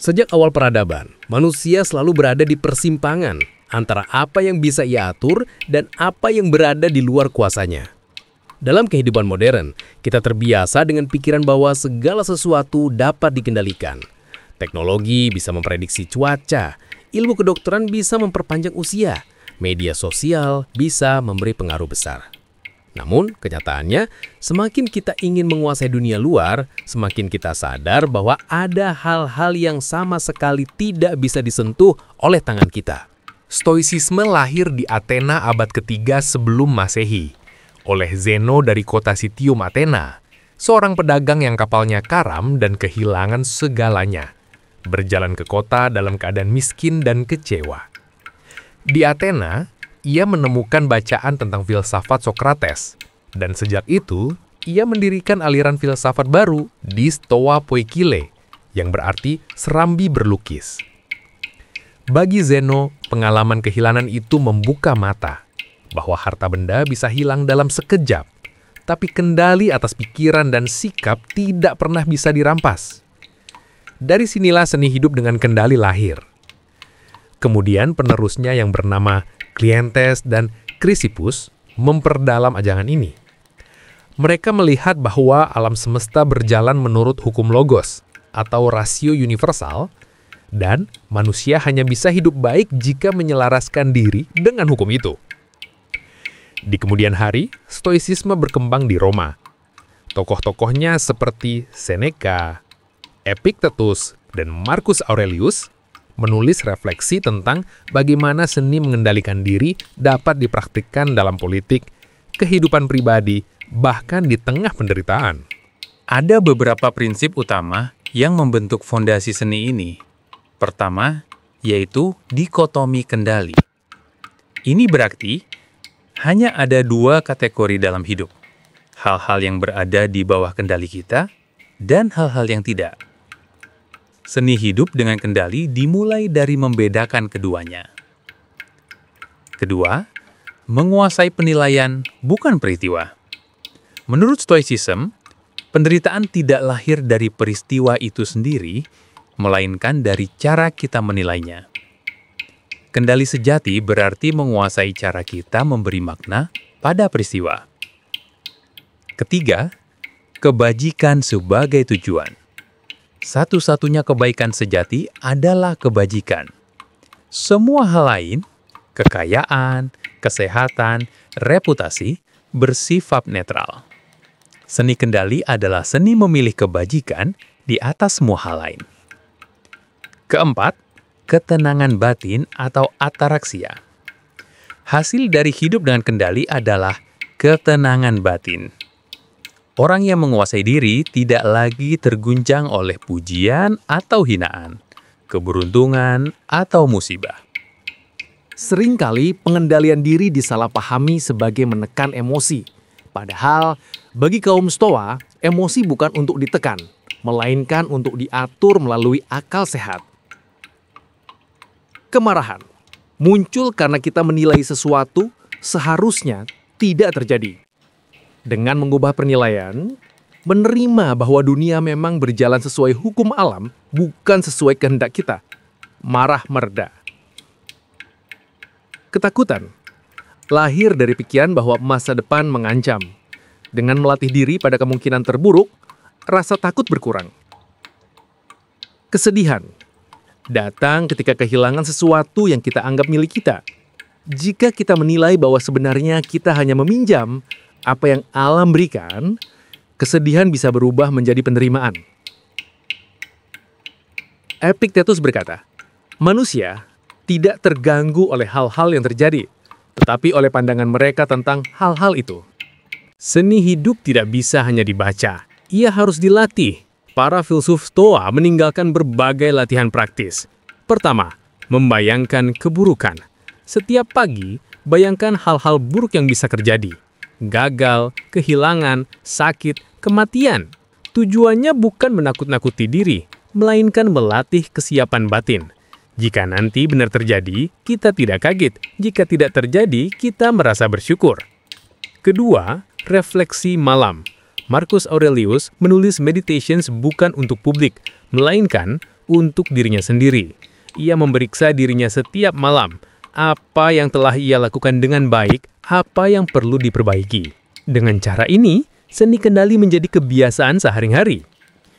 Sejak awal peradaban, manusia selalu berada di persimpangan antara apa yang bisa ia atur dan apa yang berada di luar kuasanya. Dalam kehidupan modern, kita terbiasa dengan pikiran bahwa segala sesuatu dapat dikendalikan. Teknologi bisa memprediksi cuaca, ilmu kedokteran bisa memperpanjang usia, media sosial bisa memberi pengaruh besar. Namun, kenyataannya, semakin kita ingin menguasai dunia luar, semakin kita sadar bahwa ada hal-hal yang sama sekali tidak bisa disentuh oleh tangan kita. Stoicisme lahir di Athena abad ketiga sebelum Masehi, oleh Zeno dari kota Sitium Athena, seorang pedagang yang kapalnya karam dan kehilangan segalanya, berjalan ke kota dalam keadaan miskin dan kecewa. Di Athena, ia menemukan bacaan tentang filsafat Socrates, dan sejak itu, ia mendirikan aliran filsafat baru di Stoa Poikile, yang berarti serambi berlukis. Bagi Zeno, pengalaman kehilangan itu membuka mata, bahwa harta benda bisa hilang dalam sekejap, tapi kendali atas pikiran dan sikap tidak pernah bisa dirampas. Dari sinilah seni hidup dengan kendali lahir. Kemudian penerusnya yang bernama Cleanthes dan Chrysippus memperdalam ajaran ini. Mereka melihat bahwa alam semesta berjalan menurut hukum logos atau rasio universal, dan manusia hanya bisa hidup baik jika menyelaraskan diri dengan hukum itu. Di kemudian hari, Stoicisme berkembang di Roma. Tokoh-tokohnya seperti Seneca, Epictetus, dan Marcus Aurelius menulis refleksi tentang bagaimana seni mengendalikan diri dapat dipraktikkan dalam politik, kehidupan pribadi, bahkan di tengah penderitaan. Ada beberapa prinsip utama yang membentuk fondasi seni ini. Pertama, yaitu dikotomi kendali. Ini berarti hanya ada dua kategori dalam hidup. Hal-hal yang berada di bawah kendali kita dan hal-hal yang tidak. Seni hidup dengan kendali dimulai dari membedakan keduanya. Kedua, menguasai penilaian bukan peristiwa. Menurut Stoicism, penderitaan tidak lahir dari peristiwa itu sendiri, melainkan dari cara kita menilainya. Kendali sejati berarti menguasai cara kita memberi makna pada peristiwa. Ketiga, kebajikan sebagai tujuan. Satu-satunya kebaikan sejati adalah kebajikan. Semua hal lain, kekayaan, kesehatan, reputasi, bersifat netral. Seni kendali adalah seni memilih kebajikan di atas semua hal lain. Keempat, ketenangan batin atau ataraksia. Hasil dari hidup dengan kendali adalah ketenangan batin. Orang yang menguasai diri tidak lagi terguncang oleh pujian atau hinaan, keberuntungan atau musibah. Seringkali pengendalian diri disalahpahami sebagai menekan emosi. Padahal, bagi kaum Stoa, emosi bukan untuk ditekan, melainkan untuk diatur melalui akal sehat. Kemarahan muncul karena kita menilai sesuatu seharusnya tidak terjadi. Dengan mengubah penilaian, menerima bahwa dunia memang berjalan sesuai hukum alam, bukan sesuai kehendak kita. Marah mereda. Ketakutan lahir dari pikiran bahwa masa depan mengancam. Dengan melatih diri pada kemungkinan terburuk, rasa takut berkurang. Kesedihan datang ketika kehilangan sesuatu yang kita anggap milik kita. Jika kita menilai bahwa sebenarnya kita hanya meminjam apa yang alam berikan, kesedihan bisa berubah menjadi penerimaan. Epictetus berkata, manusia tidak terganggu oleh hal-hal yang terjadi, tetapi oleh pandangan mereka tentang hal-hal itu. Seni hidup tidak bisa hanya dibaca, ia harus dilatih. Para filsuf Stoa meninggalkan berbagai latihan praktis. Pertama, membayangkan keburukan. Setiap pagi, bayangkan hal-hal buruk yang bisa terjadi. Gagal, kehilangan, sakit, kematian. Tujuannya bukan menakut-nakuti diri, melainkan melatih kesiapan batin. Jika nanti benar terjadi, kita tidak kaget. Jika tidak terjadi, kita merasa bersyukur. Kedua, refleksi malam. Marcus Aurelius menulis Meditations bukan untuk publik, melainkan untuk dirinya sendiri. Ia memeriksa dirinya setiap malam, apa yang telah ia lakukan dengan baik, apa yang perlu diperbaiki. Dengan cara ini, seni kendali menjadi kebiasaan sehari-hari.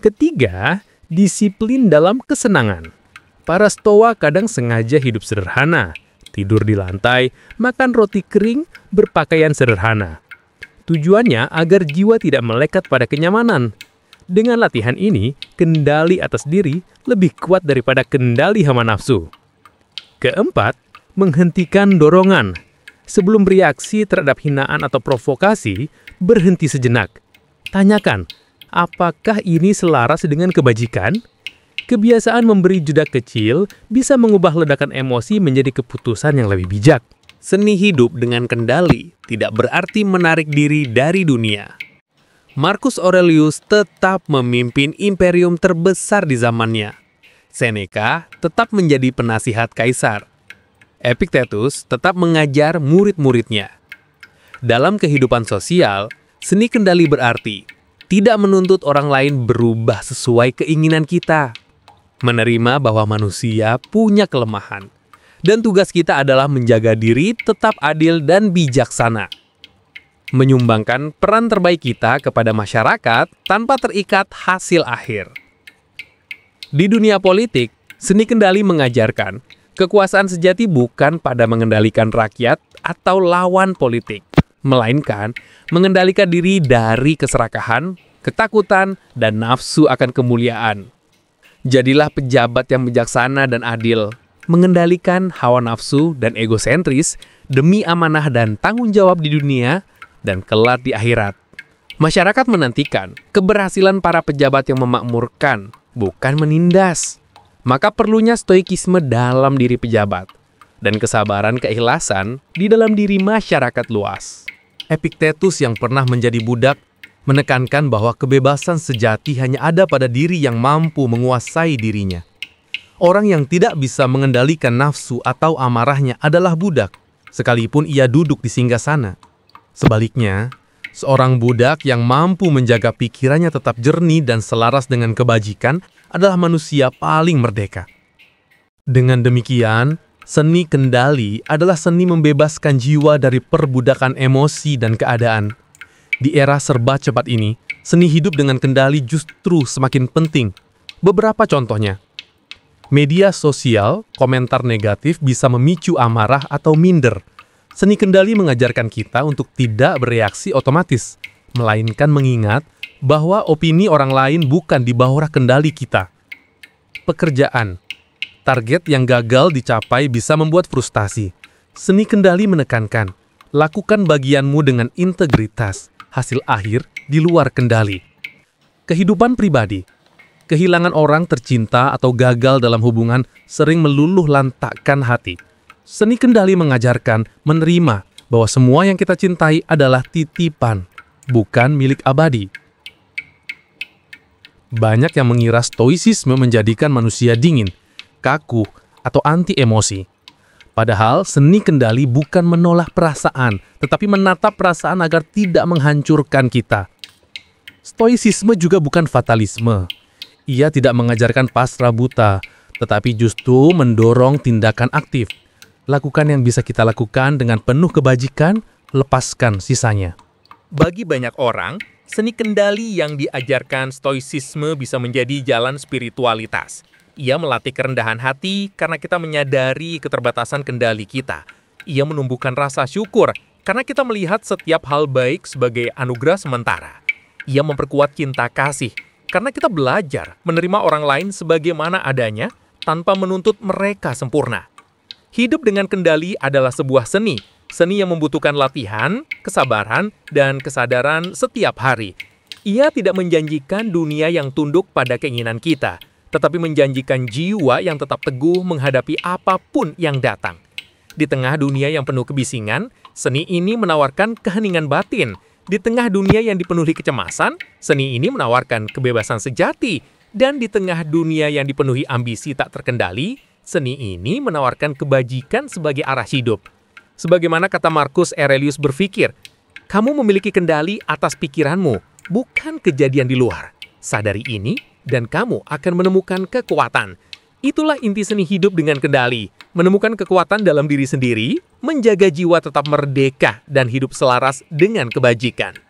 Ketiga, disiplin dalam kesenangan. Para stoa kadang sengaja hidup sederhana, tidur di lantai, makan roti kering, berpakaian sederhana. Tujuannya agar jiwa tidak melekat pada kenyamanan. Dengan latihan ini, kendali atas diri lebih kuat daripada kendali hawa nafsu. Keempat, menghentikan dorongan. Sebelum bereaksi terhadap hinaan atau provokasi, berhenti sejenak. Tanyakan, apakah ini selaras dengan kebajikan? Kebiasaan memberi jeda kecil bisa mengubah ledakan emosi menjadi keputusan yang lebih bijak. Seni hidup dengan kendali tidak berarti menarik diri dari dunia. Marcus Aurelius tetap memimpin imperium terbesar di zamannya. Seneca tetap menjadi penasihat kaisar. Epictetus tetap mengajar murid-muridnya. Dalam kehidupan sosial, seni kendali berarti tidak menuntut orang lain berubah sesuai keinginan kita. Menerima bahwa manusia punya kelemahan. Dan tugas kita adalah menjaga diri tetap adil dan bijaksana. Menyumbangkan peran terbaik kita kepada masyarakat tanpa terikat hasil akhir. Di dunia politik, seni kendali mengajarkan kekuasaan sejati bukan pada mengendalikan rakyat atau lawan politik, melainkan mengendalikan diri dari keserakahan, ketakutan, dan nafsu akan kemuliaan. Jadilah pejabat yang bijaksana dan adil, mengendalikan hawa nafsu dan egosentris demi amanah dan tanggung jawab di dunia dan kelak di akhirat. Masyarakat menantikan keberhasilan para pejabat yang memakmurkan, bukan menindas. Maka perlunya stoikisme dalam diri pejabat dan kesabaran keikhlasan di dalam diri masyarakat luas. Epictetus yang pernah menjadi budak menekankan bahwa kebebasan sejati hanya ada pada diri yang mampu menguasai dirinya. Orang yang tidak bisa mengendalikan nafsu atau amarahnya adalah budak, sekalipun ia duduk di singgasana. Sebaliknya, seorang budak yang mampu menjaga pikirannya tetap jernih dan selaras dengan kebajikan adalah manusia paling merdeka. Dengan demikian, seni kendali adalah seni membebaskan jiwa dari perbudakan emosi dan keadaan. Di era serba cepat ini, seni hidup dengan kendali justru semakin penting. Beberapa contohnya. Media sosial, komentar negatif bisa memicu amarah atau minder. Seni kendali mengajarkan kita untuk tidak bereaksi otomatis, melainkan mengingat bahwa opini orang lain bukan di bawah kendali kita. Pekerjaan. Target yang gagal dicapai bisa membuat frustasi. Seni kendali menekankan, lakukan bagianmu dengan integritas, hasil akhir di luar kendali. Kehidupan pribadi. Kehilangan orang tercinta atau gagal dalam hubungan sering meluluh lantakkan hati. Seni kendali mengajarkan menerima bahwa semua yang kita cintai adalah titipan, bukan milik abadi. Banyak yang mengira stoicisme menjadikan manusia dingin, kaku, atau anti emosi. Padahal seni kendali bukan menolak perasaan, tetapi menatap perasaan agar tidak menghancurkan kita. Stoicisme juga bukan fatalisme. Ia tidak mengajarkan pasrah buta, tetapi justru mendorong tindakan aktif. Lakukan yang bisa kita lakukan dengan penuh kebajikan, lepaskan sisanya. Bagi banyak orang, seni kendali yang diajarkan stoicisme bisa menjadi jalan spiritualitas. Ia melatih kerendahan hati karena kita menyadari keterbatasan kendali kita. Ia menumbuhkan rasa syukur karena kita melihat setiap hal baik sebagai anugerah sementara. Ia memperkuat cinta kasih karena kita belajar menerima orang lain sebagaimana adanya tanpa menuntut mereka sempurna. Hidup dengan kendali adalah sebuah seni yang membutuhkan latihan, kesabaran, dan kesadaran setiap hari. Ia tidak menjanjikan dunia yang tunduk pada keinginan kita, tetapi menjanjikan jiwa yang tetap teguh menghadapi apapun yang datang. Di tengah dunia yang penuh kebisingan, seni ini menawarkan keheningan batin. Di tengah dunia yang dipenuhi kecemasan, seni ini menawarkan kebebasan sejati. Dan di tengah dunia yang dipenuhi ambisi tak terkendali, seni ini menawarkan kebajikan sebagai arah hidup. Sebagaimana kata Marcus Aurelius berpikir, kamu memiliki kendali atas pikiranmu, bukan kejadian di luar. Sadari ini dan kamu akan menemukan kekuatan. Itulah inti seni hidup dengan kendali, menemukan kekuatan dalam diri sendiri, menjaga jiwa tetap merdeka dan hidup selaras dengan kebajikan.